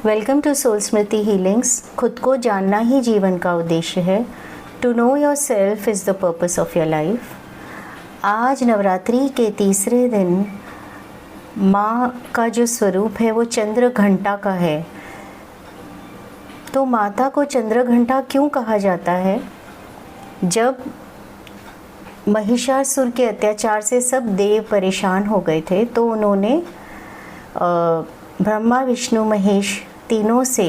Welcome to soul Smriti healings. खुद को जानना ही जीवन का उद्देश्य है। To know yourself is the purpose of your life. आज नवरात्रि के तीसरे दिन माँ का जो स्वरूप है वो चंद्र घंटा का है। तो माता को चंद्र घंटा क्यों कहा जाता है? जब महिषासुर के अत्याचार से सब देव परेशान हो गए थे तो उन्होंने ब्रह्मा विष्णु महेश तीनों से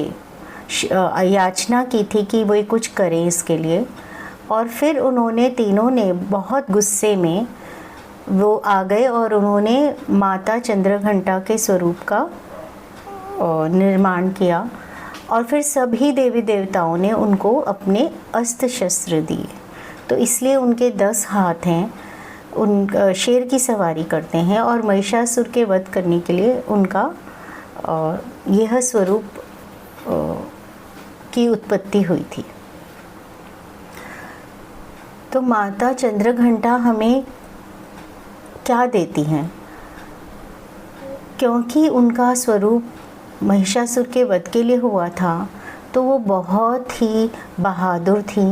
याचना की थी कि वो कुछ करें इसके लिए। और फिर उन्होंने तीनों ने बहुत गुस्से में वो आ गए और उन्होंने माता चंद्रघंटा के स्वरूप का निर्माण किया। और फिर सभी देवी देवताओं ने उनको अपने अस्त्र शस्त्र दिए। तो इसलिए उनके 10 हाथ हैं। उन शेर की सवारी करते हैं और महिषासुर के वध करने के लिए उनका यह स्वरूप की उत्पत्ति हुई थी। तो माता चंद्रघंटा हमें क्या देती हैं? क्योंकि उनका स्वरूप महिषासुर के वध के लिए हुआ था तो वो बहुत ही बहादुर थी।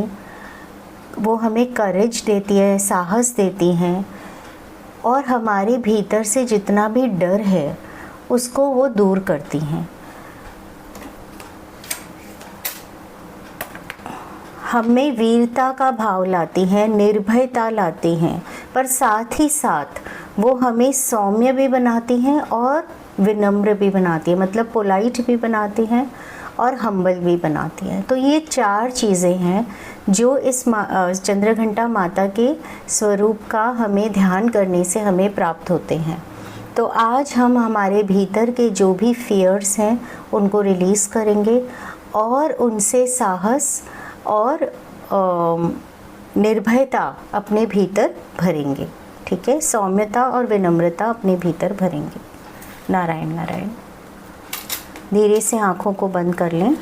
वो हमें करेज देती है, साहस देती हैं और हमारे भीतर से जितना भी डर है उसको वो दूर करती हैं। हमें वीरता का भाव लाती हैं, निर्भयता लाती हैं, पर साथ ही साथ वो हमें सौम्य भी बनाती हैं और विनम्र भी बनाती है, मतलब पोलाइट भी बनाती हैं और हम्बल भी बनाती हैं। तो ये 4 चीज़ें हैं जो इस चंद्रघंटा माता के स्वरूप का हमें ध्यान करने से हमें प्राप्त होते हैं। तो आज हम हमारे भीतर के जो भी फियर्स हैं उनको रिलीज़ करेंगे और उनसे साहस और निर्भयता अपने भीतर भरेंगे। ठीक है, सौम्यता और विनम्रता अपने भीतर भरेंगे। नारायण नारायण। धीरे से आँखों को बंद कर लें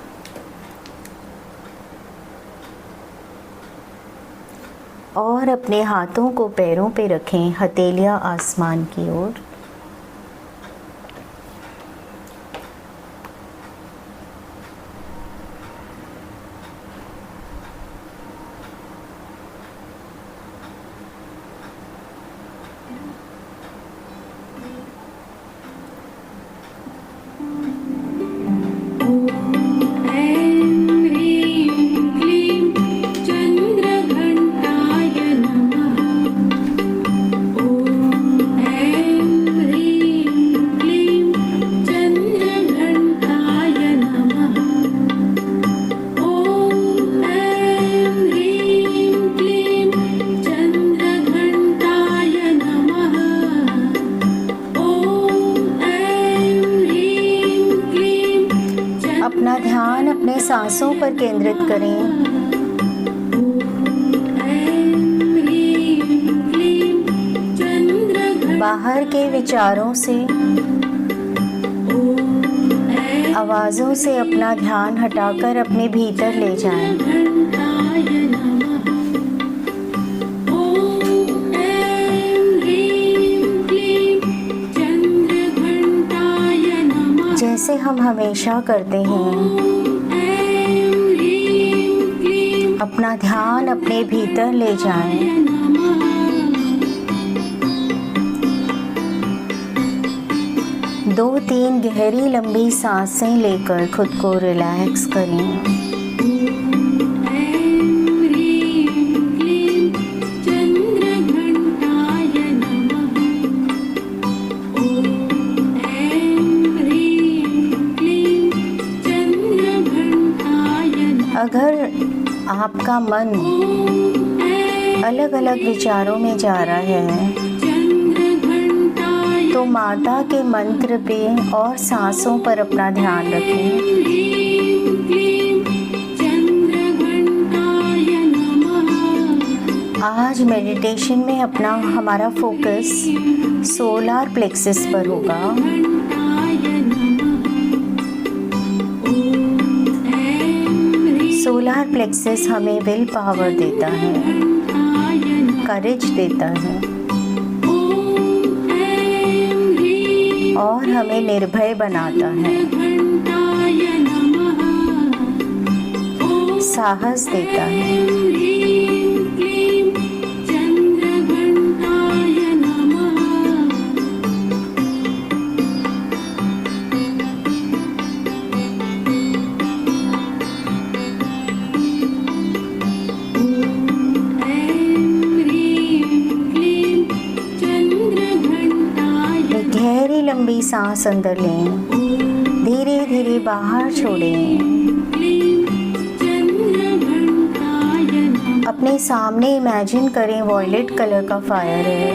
और अपने हाथों को पैरों पे रखें, हथेलियाँ आसमान की ओर। अपना ध्यान अपने सांसों पर केंद्रित करें। बाहर के विचारों से, आवाज़ों से अपना ध्यान हटाकर अपने भीतर ले जाएं। जैसे हम हमेशा करते हैं, अपना ध्यान अपने भीतर ले जाएं। 2-3 गहरी लंबी सांसें लेकर खुद को रिलैक्स करें। अगर आपका मन अलग अलग विचारों में जा रहा है तो माता के मंत्र पे और सांसों पर अपना ध्यान रखें। आज मेडिटेशन में हमारा फोकस सोलार प्लेक्सस पर होगा। सोलार प्लेक्सस हमें विल पावर देता है, करेज देता है और हमें निर्भय बनाता है। साहस देता है। गहरी लंबी सांस अंदर लें, धीरे धीरे बाहर छोड़ें। अपने सामने इमेजिन करें वॉयलेट कलर का फायर है।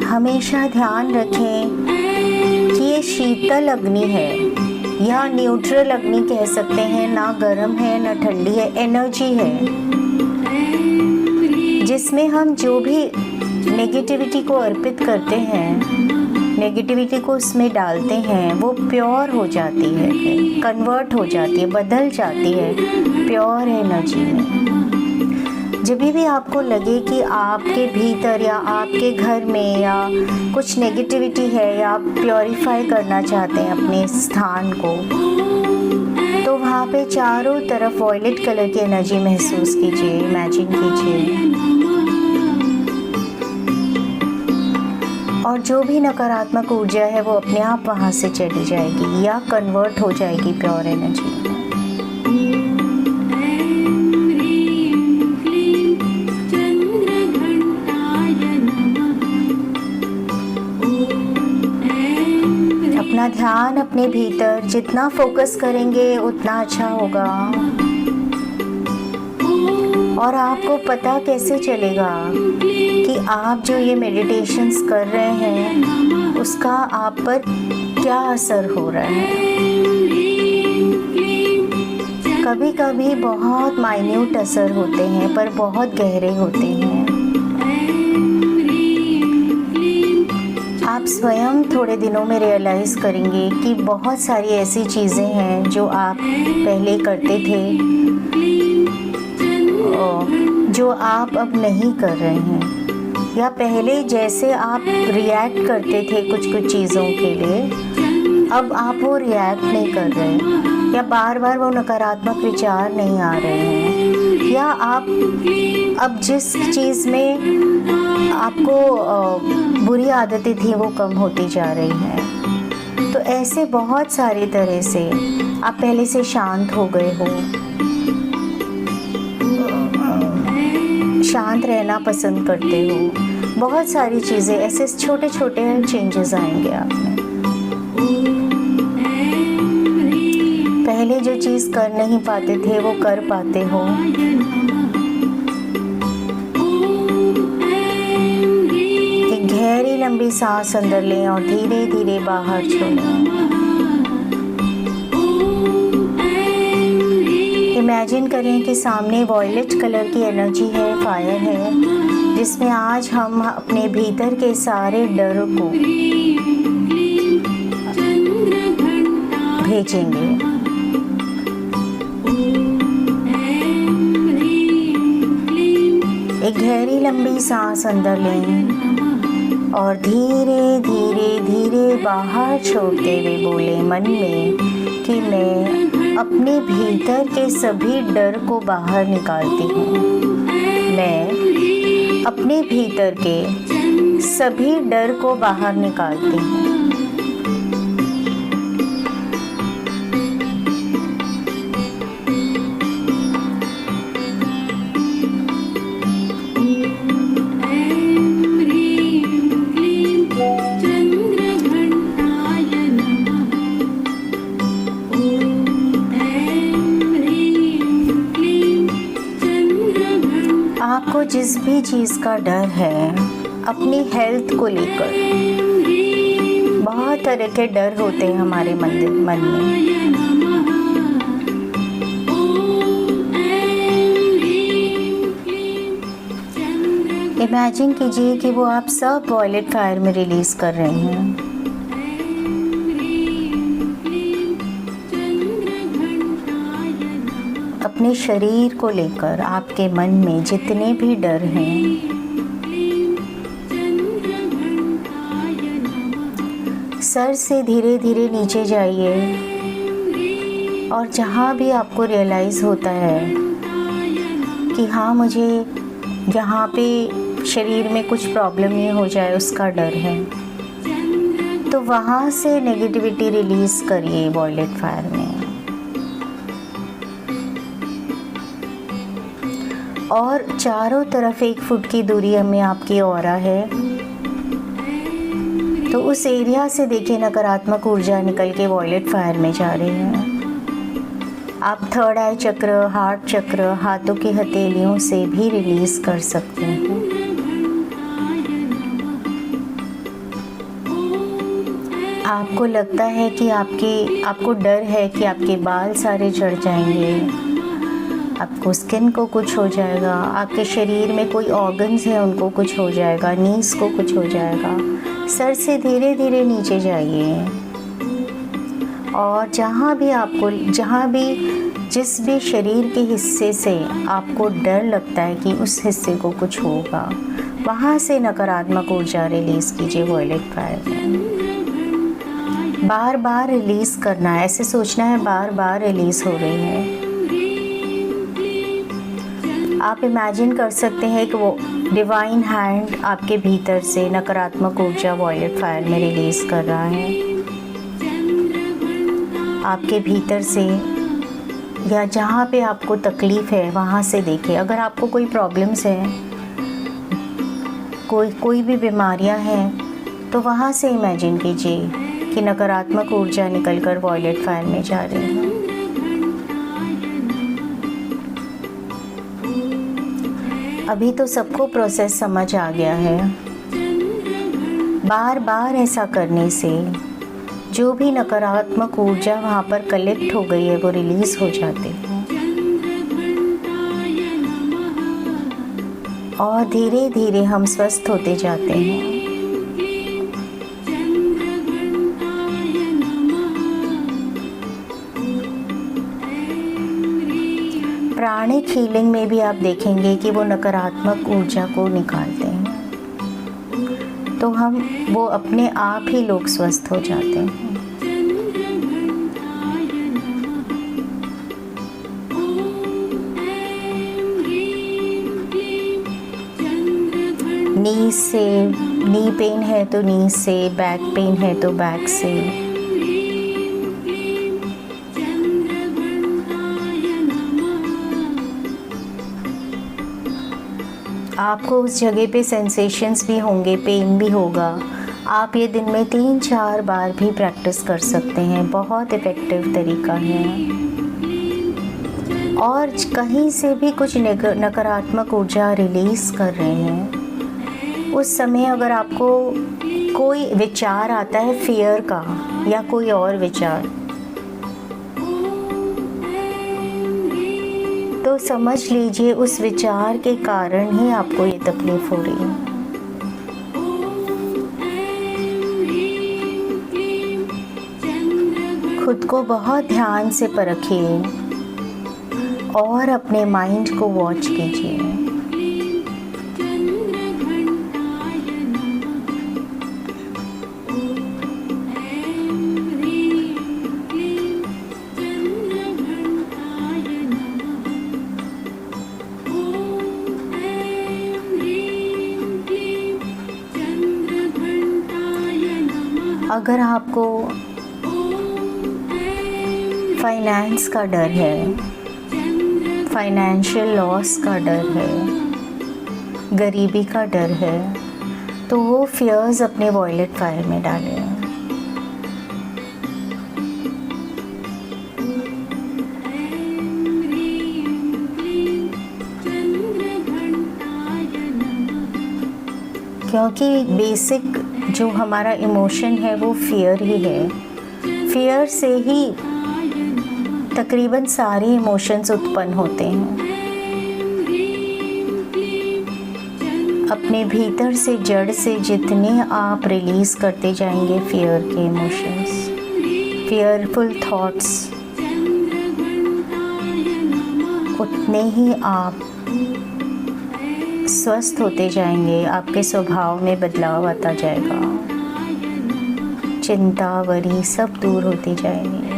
हमेशा ध्यान रखें कि ये शीतल अग्नि है या न्यूट्रल अग्नि कह सकते हैं, ना गर्म है ना ठंडी है, एनर्जी है जिसमें हम जो भी नेगेटिविटी को अर्पित करते हैं, नेगेटिविटी को उसमें डालते हैं, वो प्योर हो जाती है, कन्वर्ट हो जाती है, बदल जाती है प्योर एनर्जी में। जब भी आपको लगे कि आपके भीतर या आपके घर में या कुछ नेगेटिविटी है या आप प्योरीफाई करना चाहते हैं अपने स्थान को, तो वहाँ पे चारों तरफ वॉयलेट कलर की एनर्जी महसूस कीजिए, इमेजिन कीजिए। और जो भी नकारात्मक ऊर्जा है वो अपने आप वहाँ से चली जाएगी या कन्वर्ट हो जाएगी प्योर एनर्जी में। अपना ध्यान अपने भीतर जितना फोकस करेंगे उतना अच्छा होगा। और आपको पता कैसे चलेगा कि आप जो ये मेडिटेशंस कर रहे हैं उसका आप पर क्या असर हो रहा है। कभी कभी बहुत माइन्यूट असर होते हैं पर बहुत गहरे होते हैं। आप स्वयं थोड़े दिनों में रियलाइज़ करेंगे कि बहुत सारी ऐसी चीज़ें हैं जो आप पहले करते थे जो आप अब नहीं कर रहे हैं, या पहले जैसे आप रिएक्ट करते थे कुछ कुछ चीज़ों के लिए अब आप वो रिएक्ट नहीं कर रहे, या बार बार वो नकारात्मक विचार नहीं आ रहे हैं, या आप अब जिस चीज़ में आपको बुरी आदतें थी वो कम होती जा रही हैं। तो ऐसे बहुत सारी तरह से आप पहले से शांत हो गए हो, शांत रहना पसंद करते हो, बहुत सारी चीज़ें ऐसे छोटे छोटे चेंजेस आएंगे आप में। पहले जो चीज़ कर नहीं पाते थे वो कर पाते हो। एक गहरी लंबी सांस अंदर लें और धीरे धीरे बाहर छोड़ें। इमेजिन करें कि सामने वॉयलेट कलर की एनर्जी है, फायर है, जिसमें आज हम अपने भीतर के सारे डर को भेजेंगे। एक गहरी लंबी सांस अंदर लें और धीरे धीरे धीरे बाहर छोड़ते हुए बोले मन में कि मैं अपने भीतर के सभी डर को बाहर निकालती हूँ। मैं अपने भीतर के सभी डर को बाहर निकालती हूँ। आपको जिस भी चीज़ का डर है, अपनी हेल्थ को लेकर बहुत तरह के डर होते हैं हमारे मन में। इमेजिन कीजिए कि वो आप सब वॉयलेट फायर में रिलीज़ कर रहे हैं। अपने शरीर को लेकर आपके मन में जितने भी डर हैं सर से धीरे धीरे नीचे जाइए और जहाँ भी आपको रियलाइज़ होता है कि हाँ मुझे यहाँ पे शरीर में कुछ प्रॉब्लम नहीं हो जाए उसका डर है, तो वहाँ से नेगेटिविटी रिलीज़ करिए वॉयलेट फायर में। और चारों तरफ 1 फुट की दूरी में आपकी ऑरा है, तो उस एरिया से देखिए नकारात्मक ऊर्जा निकल के वॉयलेट फायर में जा रही है। आप थर्ड आई चक्र, हार्ट चक्र, हाथों की हथेलियों से भी रिलीज़ कर सकते हैं। आपको लगता है कि आपको डर है कि आपके बाल सारे झड़ जाएंगे, आपको स्किन को कुछ हो जाएगा, आपके शरीर में कोई ऑर्गन्स हैं उनको कुछ हो जाएगा, नीज को कुछ हो जाएगा। सर से धीरे धीरे नीचे जाइए और जिस भी शरीर के हिस्से से आपको डर लगता है कि उस हिस्से को कुछ होगा, वहाँ से नकारात्मक ऊर्जा रिलीज़ कीजिए वॉयलेट फायर में। बार बार रिलीज़ करना है, ऐसे सोचना है बार बार रिलीज़ हो रही है। आप इमेजिन कर सकते हैं कि वो डिवाइन हैंड आपके भीतर से नकारात्मक ऊर्जा वॉयलेट फायर में रिलीज़ कर रहा है। आपके भीतर से या जहाँ पे आपको तकलीफ़ है वहाँ से देखिए। अगर आपको कोई प्रॉब्लम्स हैं, कोई भी बीमारियाँ हैं, तो वहाँ से इमेजिन कीजिए कि नकारात्मक ऊर्जा निकलकर वॉयलेट फायर में जा रही है। अभी तो सबको प्रोसेस समझ आ गया है। बार बार ऐसा करने से जो भी नकारात्मक ऊर्जा वहाँ पर कलेक्ट हो गई है वो रिलीज़ हो जाती है और धीरे धीरे हम स्वस्थ होते जाते हैं। प्राणिक हीलिंग में भी आप देखेंगे कि वो नकारात्मक ऊर्जा को निकालते हैं, तो वो अपने आप ही लोग स्वस्थ हो जाते हैं। नी पेन है तो नी से, बैक पेन है तो बैक से। आपको उस जगह पे सेंसेशंस भी होंगे, पेन भी होगा। आप ये दिन में 3-4 बार भी प्रैक्टिस कर सकते हैं, बहुत इफ़ेक्टिव तरीका है। और कहीं से भी कुछ नकारात्मक ऊर्जा रिलीज़ कर रहे हैं, उस समय अगर आपको कोई विचार आता है फियर का या कोई और विचार, तो समझ लीजिए उस विचार के कारण ही आपको ये तकलीफ़ हो रही है। खुद को बहुत ध्यान से परखिए और अपने माइंड को वॉच कीजिए। अगर आपको फाइनेंस का डर है, फाइनेंशियल लॉस का डर है, गरीबी का डर है, तो वो फियर्स अपने वॉयलेट फायर में डालें। क्योंकि बेसिक जो हमारा इमोशन है वो फियर ही है। फियर से ही तकरीबन सारे इमोशंस उत्पन्न होते हैं। अपने भीतर से, जड़ से जितने आप रिलीज़ करते जाएंगे फियर के इमोशंस, फियरफुल थॉट्स, उतने ही आप स्वस्थ होते जाएंगे, आपके स्वभाव में बदलाव आता जाएगा। चिंता वरी सब दूर होती जाएगी।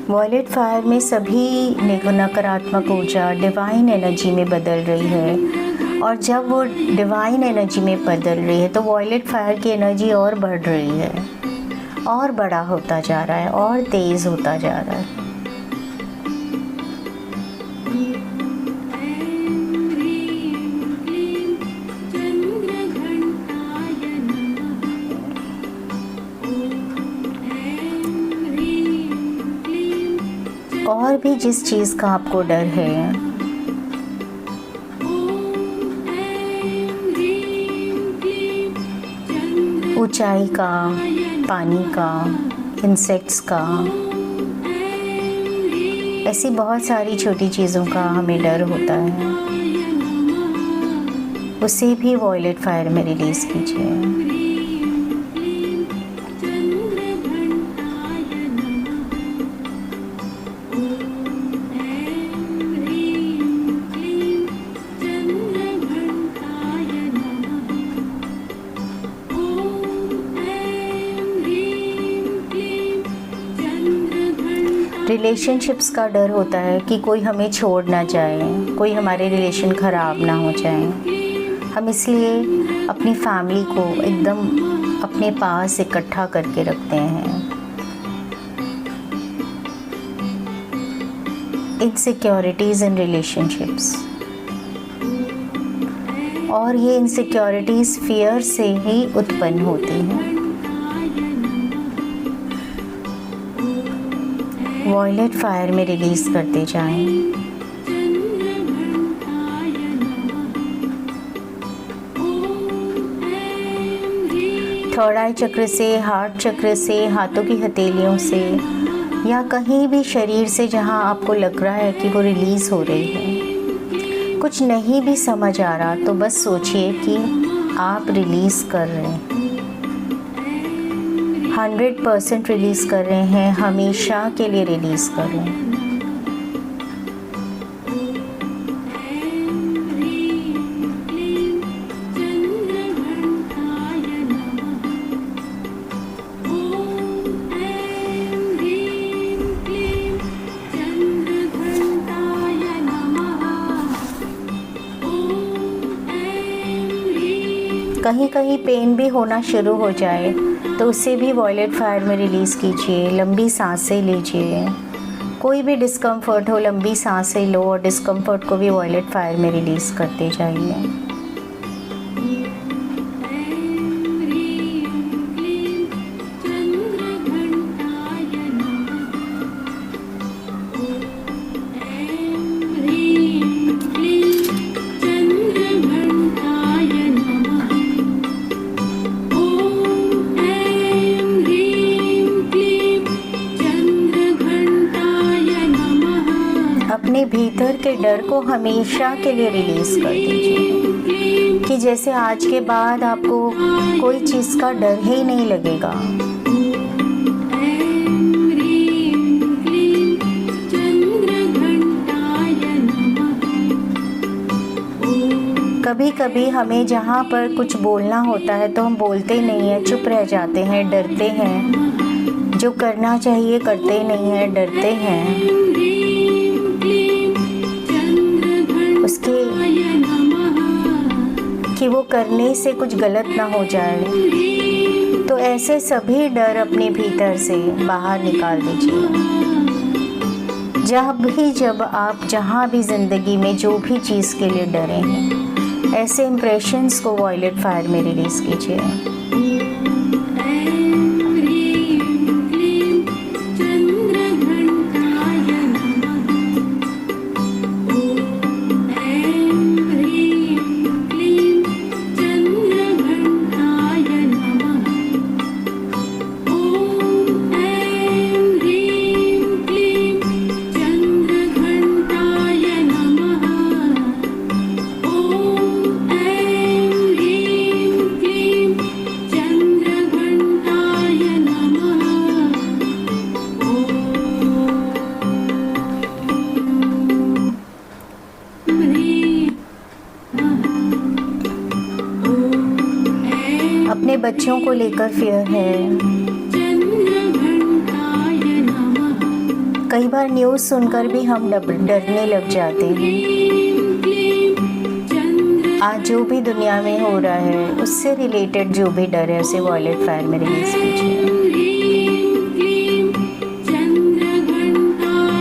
वॉयलेट फायर में सभी नकारात्मक ऊर्जा डिवाइन एनर्जी में बदल रही है, और जब वो डिवाइन एनर्जी में बदल रही है तो वॉयलेट फायर की एनर्जी और बढ़ रही है, और बड़ा होता जा रहा है, और तेज़ होता जा रहा है। और भी जिस चीज़ का आपको डर है, ऊंचाई का, पानी का, इंसेक्ट्स का, ऐसी बहुत सारी छोटी चीज़ों का हमें डर होता है, उसे भी वॉयलेट फायर में रिलीज़ कीजिए। रिलेशनशिप्स का डर होता है कि कोई हमें छोड़ ना जाए, कोई हमारे रिलेशन ख़राब ना हो जाए। हम इसलिए अपनी फैमिली को एकदम अपने पास इकट्ठा करके रखते हैं। इनसिक्योरिटीज़ इन रिलेशनशिप्स, और ये इनसिक्योरिटीज़ फियर से ही उत्पन्न होती हैं। वॉयलेट फायर में रिलीज़ करते जाएं। थर्ड आई चक्र से, हार्ट चक्र से, हाथों की हथेलियों से, या कहीं भी शरीर से जहां आपको लग रहा है कि वो रिलीज़ हो रही है। कुछ नहीं भी समझ आ रहा तो बस सोचिए कि आप रिलीज़ कर रहे हैं, 100% रिलीज़ कर रहे हैं, हमेशा के लिए रिलीज़ कर रहे हैं। कहीं कहीं पेन भी होना शुरू हो जाए तो उसे भी वॉयलेट फायर में रिलीज़ कीजिए। लंबी सांसें लीजिए, कोई भी डिस्कम्फर्ट हो लंबी सांसें लो, और डिस्कम्फर्ट को भी वॉयलेट फायर में रिलीज़ करते जाइए। अपने भीतर के डर को हमेशा के लिए रिलीज़ कर दीजिए, कि जैसे आज के बाद आपको कोई चीज़ का डर ही नहीं लगेगा। कभी कभी हमें जहाँ पर कुछ बोलना होता है तो हम बोलते नहीं हैं, चुप रह जाते हैं, डरते हैं। जो करना चाहिए करते नहीं हैं, डरते हैं उसके कि वो करने से कुछ गलत ना हो जाए। तो ऐसे सभी डर अपने भीतर से बाहर निकाल दीजिए। जब आप जहाँ भी ज़िंदगी में जो भी चीज़ के लिए डरे हैं, ऐसे इम्प्रेशंस को वॉयलेट फायर में रिलीज़ कीजिए। बच्चों को लेकर फियर है। कई बार न्यूज़ सुनकर भी हम डरने लग जाते हैं। आज जो भी दुनिया में हो रहा है उससे रिलेटेड जो भी डर है उसे वॉयलेट फायर में रिलीज कीजिए।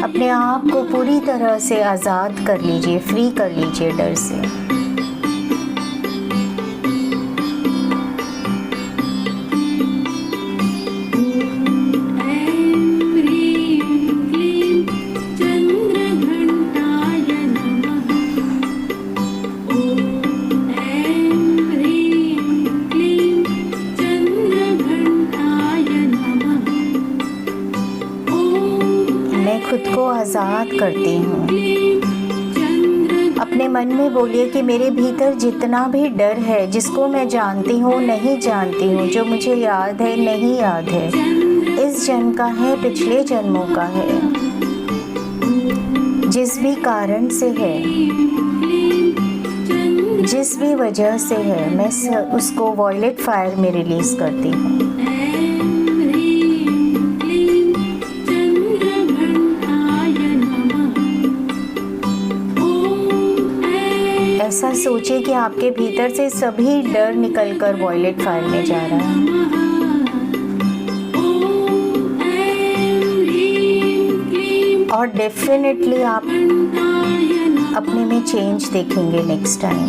अपने आप को पूरी तरह से आज़ाद कर लीजिए, फ्री कर लीजिए डर से। खुद को आज़ाद करती हूँ। अपने मन में बोलिए कि मेरे भीतर जितना भी डर है, जिसको मैं जानती हूँ नहीं जानती हूँ, जो मुझे याद है नहीं याद है, इस जन्म का है पिछले जन्मों का है, जिस भी कारण से है, जिस भी वजह से है, मैं उसको वॉयलेट फायर में रिलीज़ करती हूँ। ऐसा सोचिए कि आपके भीतर से सभी डर निकलकर वॉयलेट फायर में जा रहा है। और डेफिनेटली आप अपने में चेंज देखेंगे नेक्स्ट टाइम।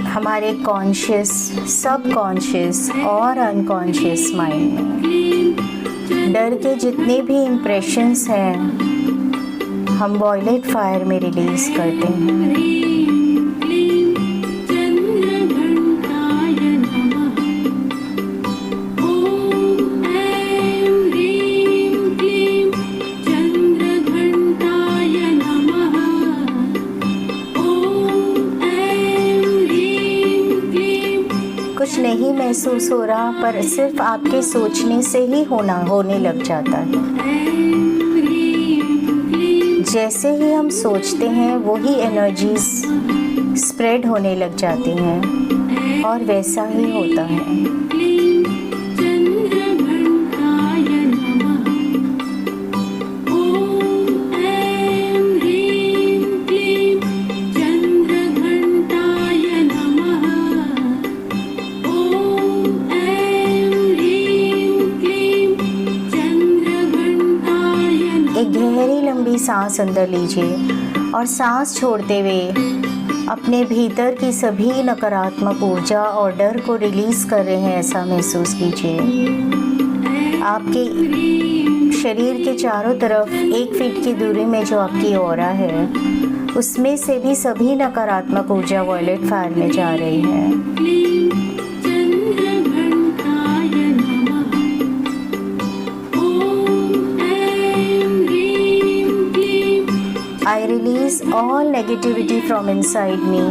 हमारे कॉन्शियस, सबकॉन्शियस और अनकॉन्शियस माइंड में डर के जितने भी इम्प्रेशंस हैं हम वॉयलेट फायर में रिलीज़ करते हैं। कुछ नहीं महसूस हो रहा, पर सिर्फ आपके सोचने से ही होने लग जाता है। जैसे ही हम सोचते हैं वही एनर्जीज स्प्रेड होने लग जाती हैं और वैसा ही होता है। गहरी लंबी सांस अंदर लीजिए और सांस छोड़ते हुए अपने भीतर की सभी नकारात्मक ऊर्जा और डर को रिलीज़ कर रहे हैं, ऐसा महसूस कीजिए। आपके शरीर के चारों तरफ 1 फीट की दूरी में जो आपकी ऑरा है उसमें से भी सभी नकारात्मक ऊर्जा वॉयलेट फायर में जा रही है। I release all negativity from inside me.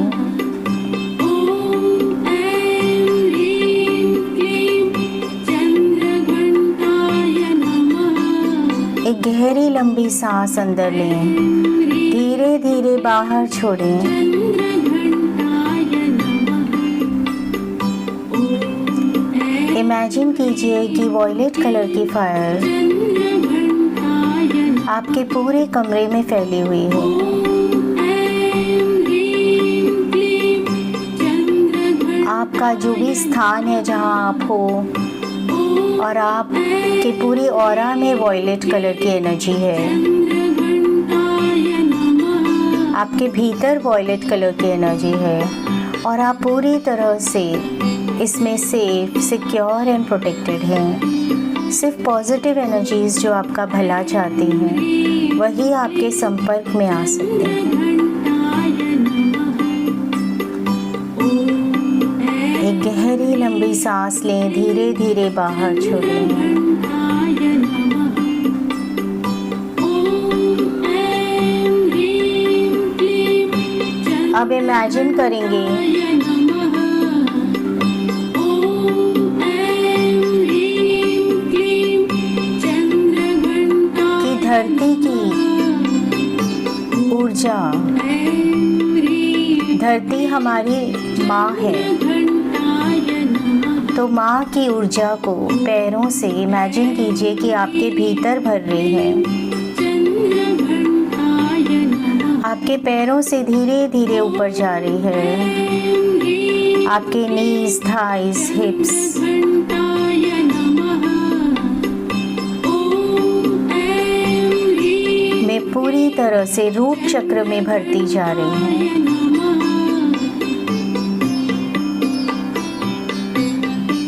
एक गहरी लंबी सांस अंदर लें, धीरे धीरे बाहर छोड़ें। इमेजिन कीजिए कि वॉयलेट कलर की फायर आपके पूरे कमरे में फैली हुई है। आपका जो भी स्थान है जहां आप हो और आपके पूरी ऑरा में वॉयलेट कलर की एनर्जी है। आपके भीतर वॉयलेट कलर की एनर्जी है और आप पूरी तरह से इसमें सेफ, सिक्योर एंड प्रोटेक्टेड हैं। सिर्फ पॉजिटिव एनर्जीज जो आपका भला चाहती हैं वही आपके संपर्क में आ सकते हैं। एक गहरी लंबी सांस लें, धीरे धीरे बाहर छोड़ें। अब इमेजिन करेंगे धरती की ऊर्जा, धरती हमारी माँ है, तो माँ की ऊर्जा को पैरों से इमेजिन कीजिए कि आपके भीतर भर रही है। आपके पैरों से धीरे धीरे ऊपर जा रही है, आपके नीज, थाइस, हिप्स, में पूरी तरह से रूट चक्र में भरती जा रही है।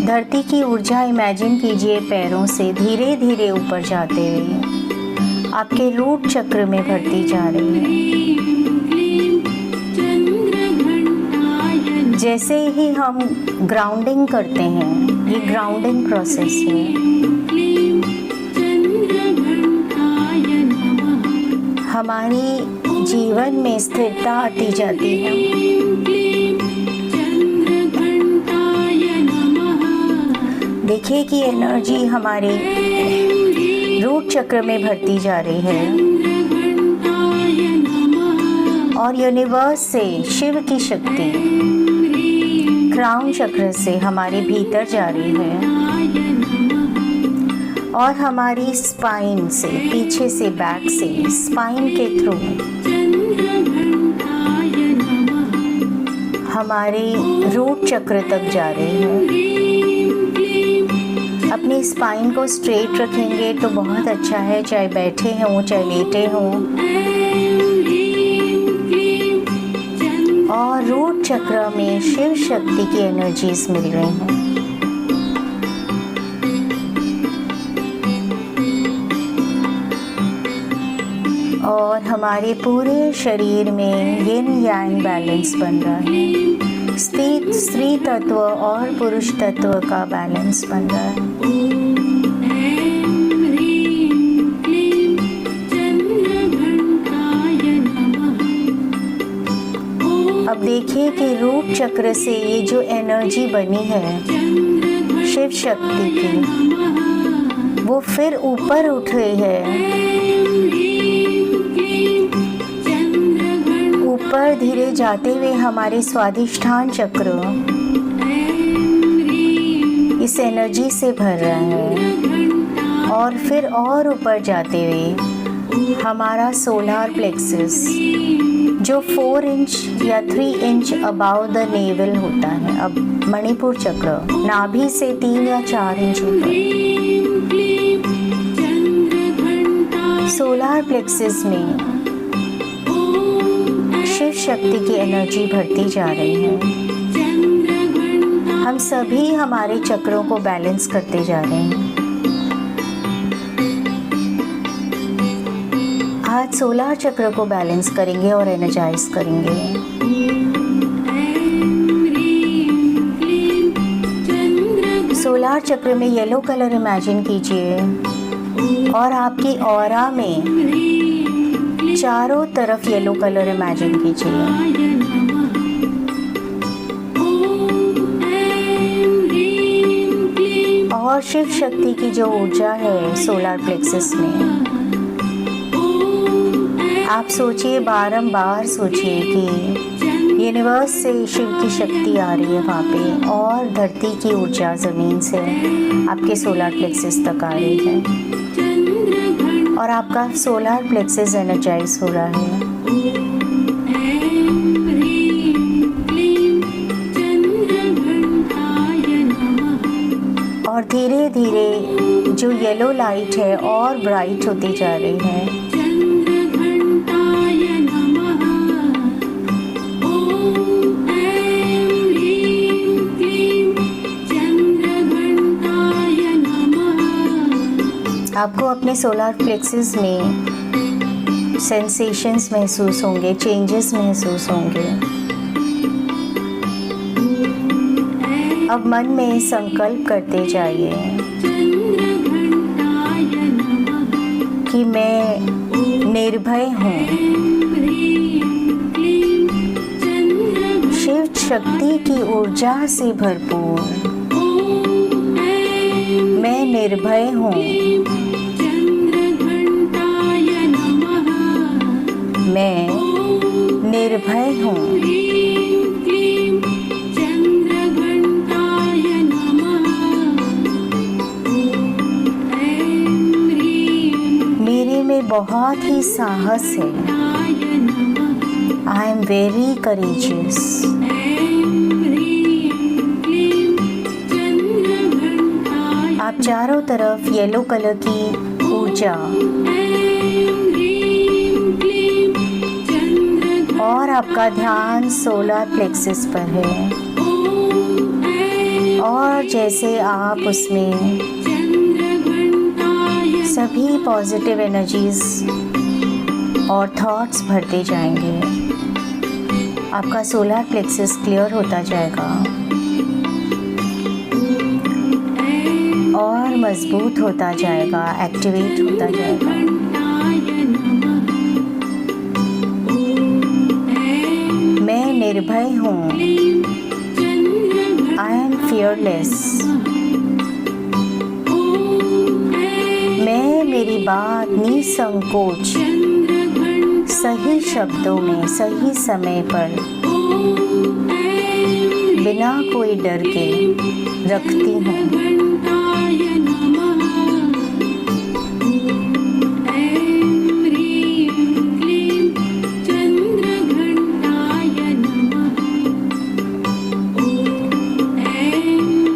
धरती की ऊर्जा इमेजिन कीजिए पैरों से धीरे धीरे ऊपर जाते हुए आपके रूट चक्र में भरती जा रही है। जैसे ही हम ग्राउंडिंग करते हैं, ये ग्राउंडिंग प्रोसेस है, हमारी जीवन में स्थिरता आती जाती है। देखिए कि एनर्जी हमारे रूट चक्र में भरती जा रही है और यूनिवर्स से शिव की शक्ति क्राउन चक्र से हमारे भीतर जा रही है और हमारी स्पाइन से, पीछे से, बैक से, स्पाइन के थ्रू हमारे रूट चक्र तक जा रही है। अपनी स्पाइन को स्ट्रेट रखेंगे तो बहुत अच्छा है, चाहे बैठे हों चाहे लेटे हों, और रूट चक्र में शिव शक्ति की एनर्जीज मिल रही हैं। और हमारे पूरे शरीर में यिन यांग बैलेंस बन रहा है, स्त्री तत्व और पुरुष तत्व का बैलेंस बन रहा है। अब देखिए कि रूट चक्र से ये जो एनर्जी बनी है शिव शक्ति की, वो फिर ऊपर उठ रही है, ऊपर धीरे जाते हुए हमारे स्वादिष्ठान चक्र इस एनर्जी से भर रहा है और फिर और ऊपर जाते हुए हमारा सोलार प्लेक्सस जो 4 इंच या 3 इंच अबाव द नेवल होता है, अब मणिपुर चक्र नाभि से 3 या 4 इंच ऊपर, सोलार प्लेक्सस में शिव शक्ति की एनर्जी भरती जा रही है। हम सभी हमारे चक्रों को बैलेंस करते जा रहे हैं। आज सोलार चक्र को बैलेंस करेंगे और एनर्जाइज करेंगे। सोलार चक्र में येलो कलर इमेजिन कीजिए और आपकी ऑरा में चारों तरफ येलो कलर इमेजिन कीजिए। और शिव शक्ति की जो ऊर्जा है सोलार प्लेक्सस में, आप सोचिए, बारंबार सोचिए कि यूनिवर्स से शिव की शक्ति आ रही है वहाँ पे और धरती की ऊर्जा ज़मीन से आपके सोलार प्लेक्सस तक आ रही है और आपका सोलार प्लेक्सस एनर्जाइज हो रहा है। और धीरे धीरे जो येलो लाइट है और ब्राइट होती जा रही है। आपको अपने सोलार प्लेक्सस में सेंसेशंस महसूस होंगे, चेंजेस महसूस होंगे। अब मन में संकल्प करते जाइए कि मैं निर्भय हूँ, शिव शक्ति की ऊर्जा से भरपूर मैं निर्भय हूँ, मैं निर्भय हूँ। मेरे में बहुत ही साहस है। I am very courageous. आप चारों तरफ येलो कलर की ऊर्जा और आपका ध्यान सोलर प्लेक्सस पर है और जैसे आप उसमें सभी पॉजिटिव एनर्जीज और थॉट्स भरते जाएंगे, आपका सोलर प्लेक्सस क्लियर होता जाएगा और मजबूत होता जाएगा, एक्टिवेट होता जाएगा। मैं निर्भय हूँ। I am fearless. मैं मेरी बात निसंकोच सही शब्दों में सही समय पर बिना कोई डर के रखती हूँ।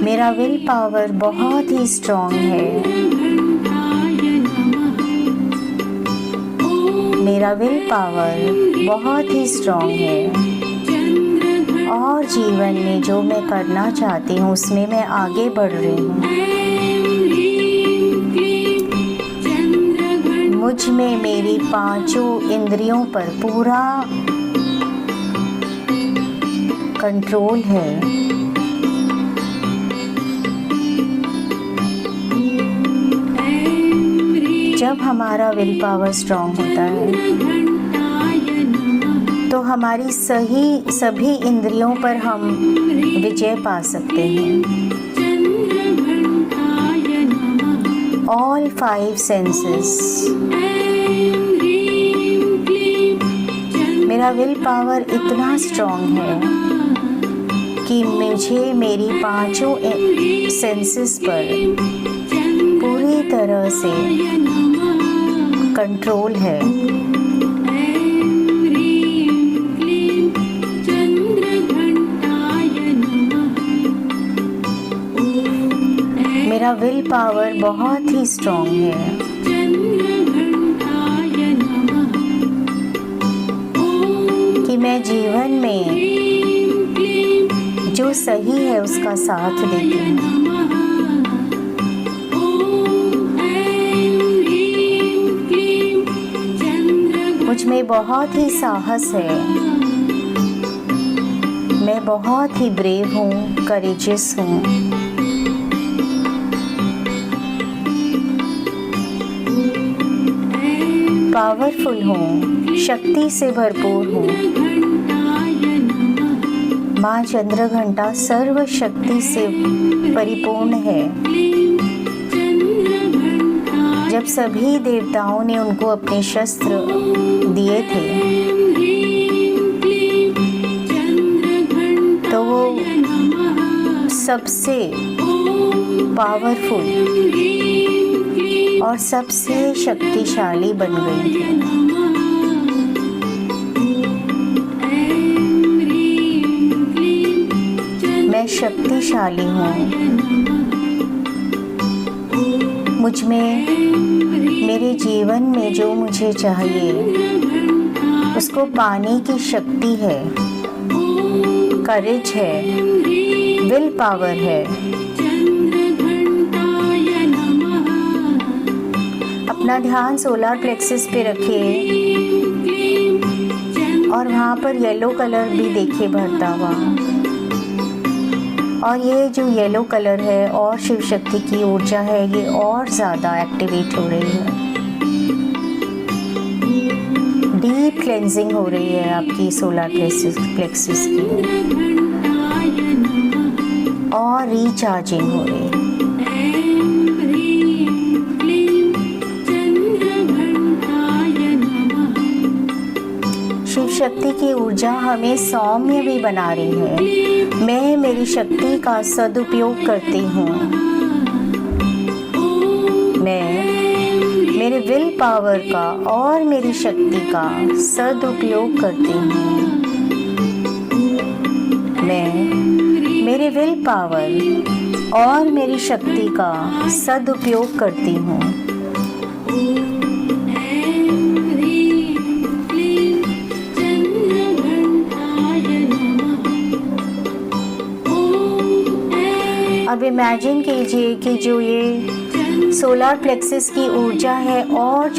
मेरा विल पावर बहुत ही स्ट्रॉन्ग है। मेरा विल पावर बहुत ही स्ट्रॉन्ग है और जीवन में जो मैं करना चाहती हूँ उसमें मैं आगे बढ़ रही हूँ। मुझ में मेरी पांचों इंद्रियों पर पूरा कंट्रोल है। जब हमारा विल पावर स्ट्रॉन्ग होता है तो हमारी सभी इंद्रियों पर हम विजय पा सकते हैं। All 5 senses. मेरा विल पावर इतना स्ट्रॉन्ग है कि मुझे मेरी पांचों सेंसेस पर पूरी तरह से कंट्रोल है। मेरा विल पावर बहुत ही स्ट्रॉन्ग है। कि मैं जीवन में जो सही है उसका साथ देती हूँ। मुझ में बहुत ही साहस है। मैं बहुत ही ब्रेव हूँ, करेजियस हूँ। पावरफुल हूँ, शक्ति से भरपूर हूँ। माँ चंद्रघंटा सर्व शक्ति से परिपूर्ण है। जब सभी देवताओं ने उनको अपने शस्त्र दिए थे तो वो सबसे पावरफुल और सबसे शक्तिशाली बन गई थी। मैं शक्तिशाली हूँ। मुझ में मेरे जीवन में जो मुझे चाहिए उसको पाने की शक्ति है, करेज है, विल पावर है। अपना ध्यान सोलर प्लेक्सस पे रखिए और वहाँ पर येलो कलर भी देखिए भरता हुआ। और ये जो येलो कलर है और शिव शक्ति की ऊर्जा है ये और ज़्यादा एक्टिवेट हो रही है। डीप क्लेंजिंग हो रही है आपकी सोलर प्लेक्सस की और रिचार्जिंग हो रही है। शिव शक्ति की ऊर्जा हमें सौम्य भी बना रही है। मैं मेरी शक्ति का सदुपयोग करती हूँ। मैं मेरे विल पावर का और मेरी शक्ति का सदुपयोग करती हूँ। मैं मेरे विल पावर और मेरी शक्ति का सदुपयोग करती हूँ। अब इमेजिन कीजिए कि जो ये सोलर प्लेक्सस की ऊर्जा है और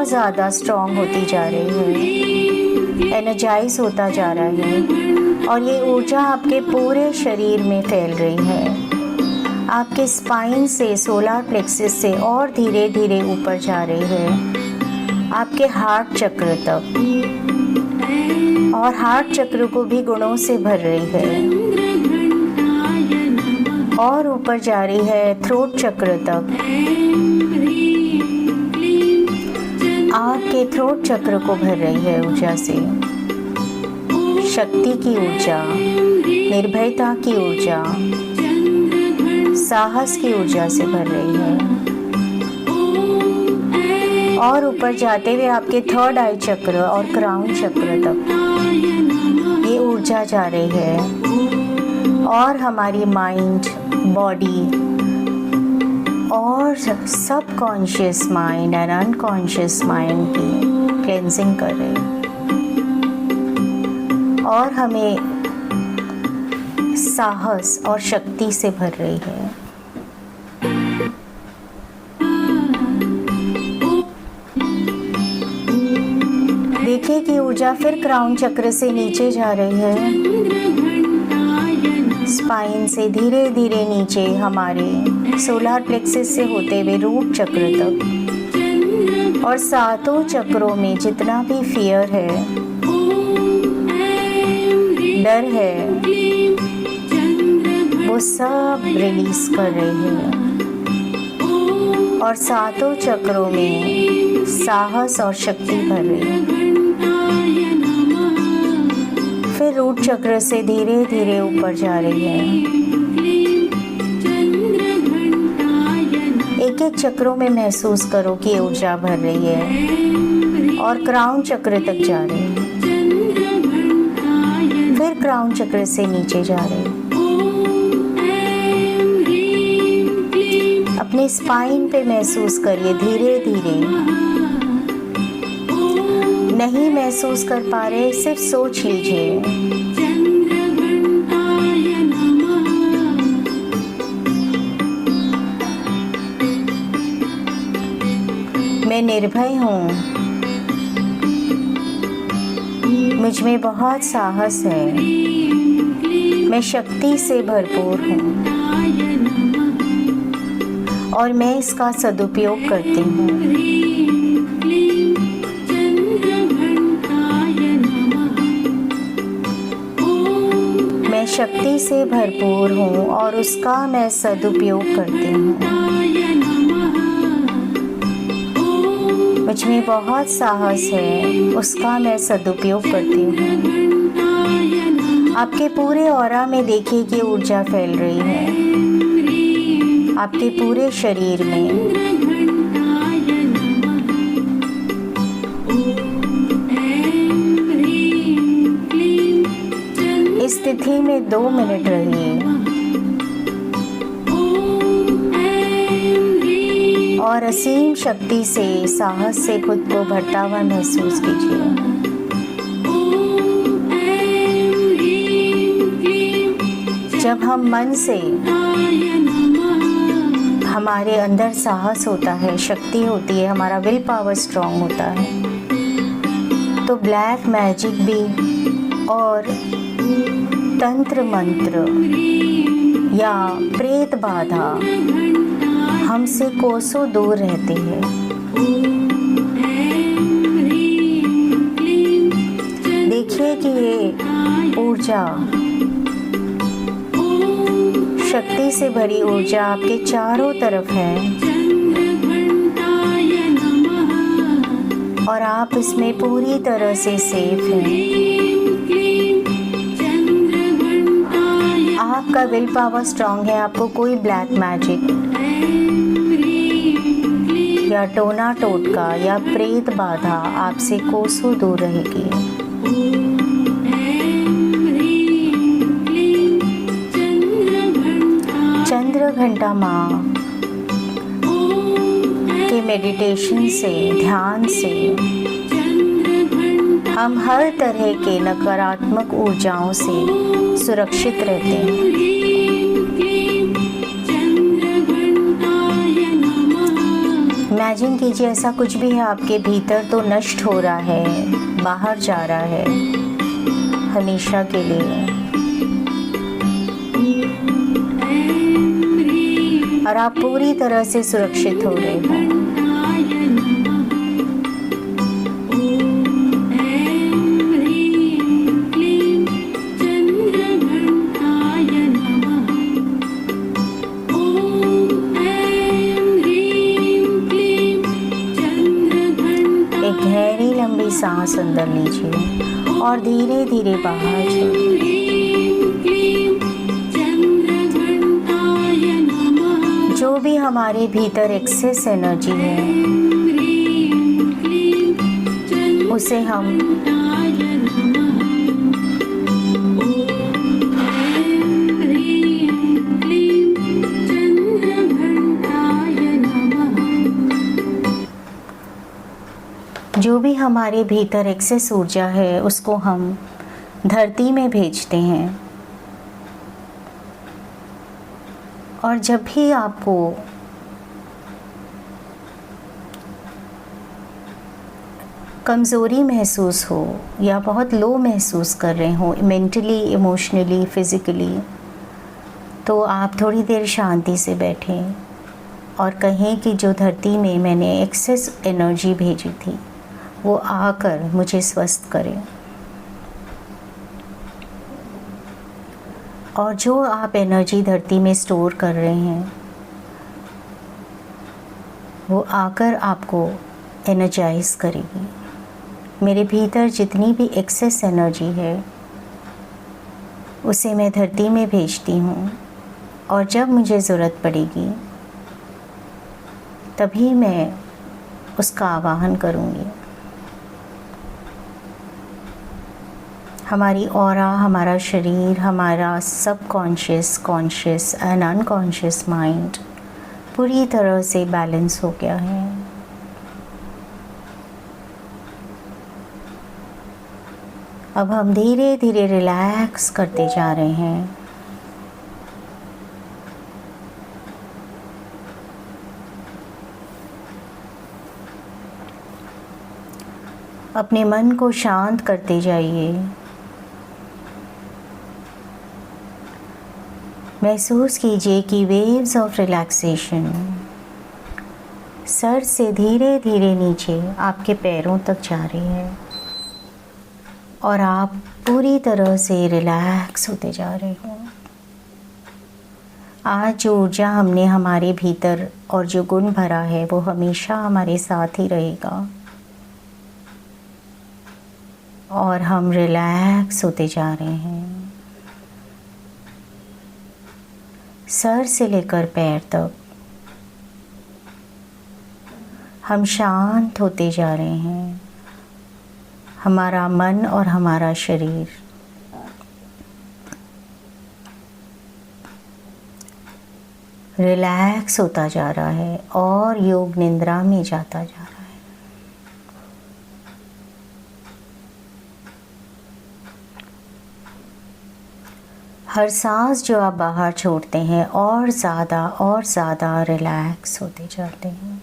ज़्यादा स्ट्रॉन्ग होती जा रही है, एनर्जाइज होता जा रहा है और ये ऊर्जा आपके पूरे शरीर में फैल रही है। आपके स्पाइन से, सोलर प्लेक्सस से और धीरे धीरे ऊपर जा रही है आपके हार्ट चक्र तक, और हार्ट चक्र को भी गुणों से भर रही है और ऊपर जा रही है थ्रोट चक्र तक। आपके थ्रोट चक्र को भर रही है ऊर्जा से, शक्ति की ऊर्जा, निर्भयता की ऊर्जा, साहस की ऊर्जा से भर रही है। और ऊपर जाते हुए आपके थर्ड आई चक्र और क्राउन चक्र तक ये ऊर्जा जा रही है और हमारी माइंड, बॉडी और subconscious mind and unconscious mind की क्लेंजिंग कर रही है और हमें साहस और शक्ति से भर रही है। देखिए कि ऊर्जा फिर क्राउन चक्र से नीचे जा रही है, स्पाइन से धीरे धीरे नीचे हमारे सोलर प्लेक्सस से होते हुए रूट चक्र तक, और सातों चक्रों में जितना भी फियर है, डर है, वो सब रिलीज कर रहे हैं और सातों चक्रों में साहस और शक्ति भर रही है। फिर रूट चक्र से धीरे धीरे ऊपर जा रही है। एक एक चक्रों में महसूस करो कि ऊर्जा भर रही है और क्राउन चक्र तक जा रही है, फिर क्राउन चक्र से नीचे जा रही है। अपने स्पाइन पे महसूस करिए धीरे धीरे। नहीं महसूस कर पा रहे, सिर्फ सोच लीजिए। मैं निर्भय हूँ, मुझ में बहुत साहस है, मैं शक्ति से भरपूर हूँ और मैं इसका सदुपयोग करती हूँ। मैं शक्ति से भरपूर हूँ और उसका मैं सदुपयोग करती हूँ। मुझ में बहुत साहस है, उसका मैं सदुपयोग करती हूँ। आपके पूरे ऑरा में देखिए कि ऊर्जा फैल रही है, आपके पूरे शरीर में। इस स्थिति में 2 मिनट रहिए और असीम शक्ति से, साहस से खुद को भरता हुआ महसूस कीजिए। जब हम मन से, हमारे अंदर साहस होता है, शक्ति होती है, हमारा विल पावर स्ट्रॉन्ग होता है, तो ब्लैक मैजिक भी और तंत्र मंत्र या प्रेत बाधा हमसे कोसों दूर रहती है। देखिए कि ये ऊर्जा, शक्ति से भरी ऊर्जा आपके चारों तरफ है और आप इसमें पूरी तरह से सेफ हैं। आपका विल पावर स्ट्रांग है, आपको कोई ब्लैक मैजिक या टोना टोटका या प्रेत बाधा आपसे कोसों दूर रहेगी। चंद्र घंटा माँ के मेडिटेशन से, ध्यान से हम हर तरह के नकारात्मक ऊर्जाओं से सुरक्षित रहते हैं। इमेजिन कीजिए ऐसा कुछ भी है आपके भीतर तो नष्ट हो रहा है, बाहर जा रहा है हमेशा के लिए, और आप पूरी तरह से सुरक्षित हो रहे हैं। एक गहरी लंबी सांस अंदर लीजिए और धीरे धीरे बाहर छोड़िए। जो भी हमारे भीतर एक्सेस एनर्जी है उसे हम जो भी हमारे भीतर एक्सेस ऊर्जा है उसको हम धरती में भेजते हैं। और जब भी आपको कमज़ोरी महसूस हो या बहुत लो महसूस कर रहे हो मेंटली, इमोशनली, फिज़िकली, तो आप थोड़ी देर शांति से बैठें और कहें कि जो धरती में मैंने एक्सेस एनर्जी भेजी थी वो आकर मुझे स्वस्थ करे। और जो आप एनर्जी धरती में स्टोर कर रहे हैं वो आकर आपको एनर्जाइज करेगी। मेरे भीतर जितनी भी एक्सेस एनर्जी है उसे मैं धरती में भेजती हूँ और जब मुझे ज़रूरत पड़ेगी तभी मैं उसका आवाहन करूँगी। हमारी ऑरा, हमारा शरीर, हमारा subconscious, conscious and unconscious mind पूरी तरह से बैलेंस हो गया है। अब हम धीरे धीरे रिलैक्स करते जा रहे हैं। अपने मन को शांत करते जाइए। महसूस कीजिए कि वेव्स ऑफ रिलैक्सेशन सर से धीरे धीरे नीचे आपके पैरों तक जा रही है और आप पूरी तरह से रिलैक्स होते जा रहे हो। आज जो ऊर्जा हमने हमारे भीतर और जो गुण भरा है वो हमेशा हमारे साथ ही रहेगा और हम रिलैक्स होते जा रहे हैं। सर से लेकर पैर तक हम शांत होते जा रहे हैं। हमारा मन और हमारा शरीर रिलैक्स होता जा रहा है और योग निद्रा में जाता जा रहा है। हर सांस जो आप बाहर छोड़ते हैं और ज़्यादा रिलैक्स होते जाते हैं।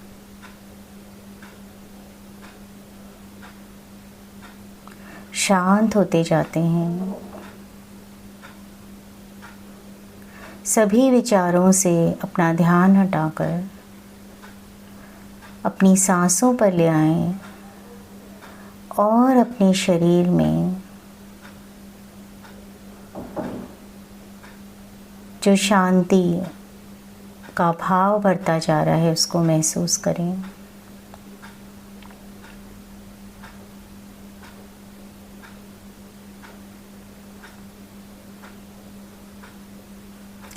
शांत होते जाते हैं। सभी विचारों से अपना ध्यान हटाकर अपनी सांसों पर ले आएं और अपने शरीर में जो शांति का भाव बढ़ता जा रहा है उसको महसूस करें।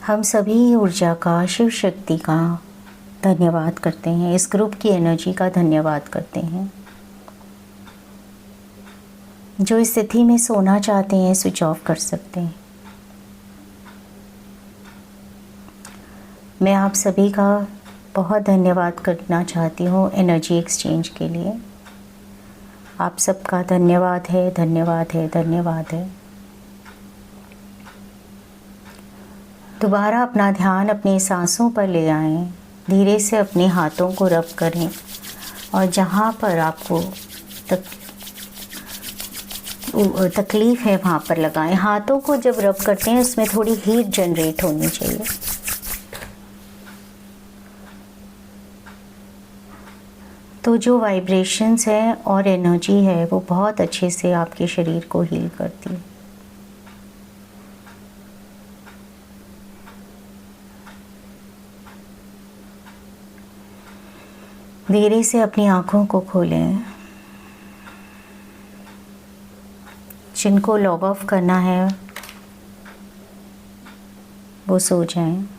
हम सभी ऊर्जा का, शिव शक्ति का धन्यवाद करते हैं, इस ग्रुप की एनर्जी का धन्यवाद करते हैं। जो इस स्थिति में सोना चाहते हैं स्विच ऑफ कर सकते हैं। मैं आप सभी का बहुत धन्यवाद करना चाहती हूँ एनर्जी एक्सचेंज के लिए। आप सबका धन्यवाद है, धन्यवाद है, धन्यवाद है। दोबारा अपना ध्यान अपनी सांसों पर ले आएं। धीरे से अपने हाथों को रब करें और जहाँ पर आपको तकलीफ़ है वहाँ पर लगाएं। हाथों को जब रब करते हैं उसमें थोड़ी हीट जनरेट होनी चाहिए। तो जो वाइब्रेशंस हैं और एनर्जी है वो बहुत अच्छे से आपके शरीर को हील करती है। धीरे से अपनी आँखों को खोलें। जिनको लॉग ऑफ करना है वो सो जाएं।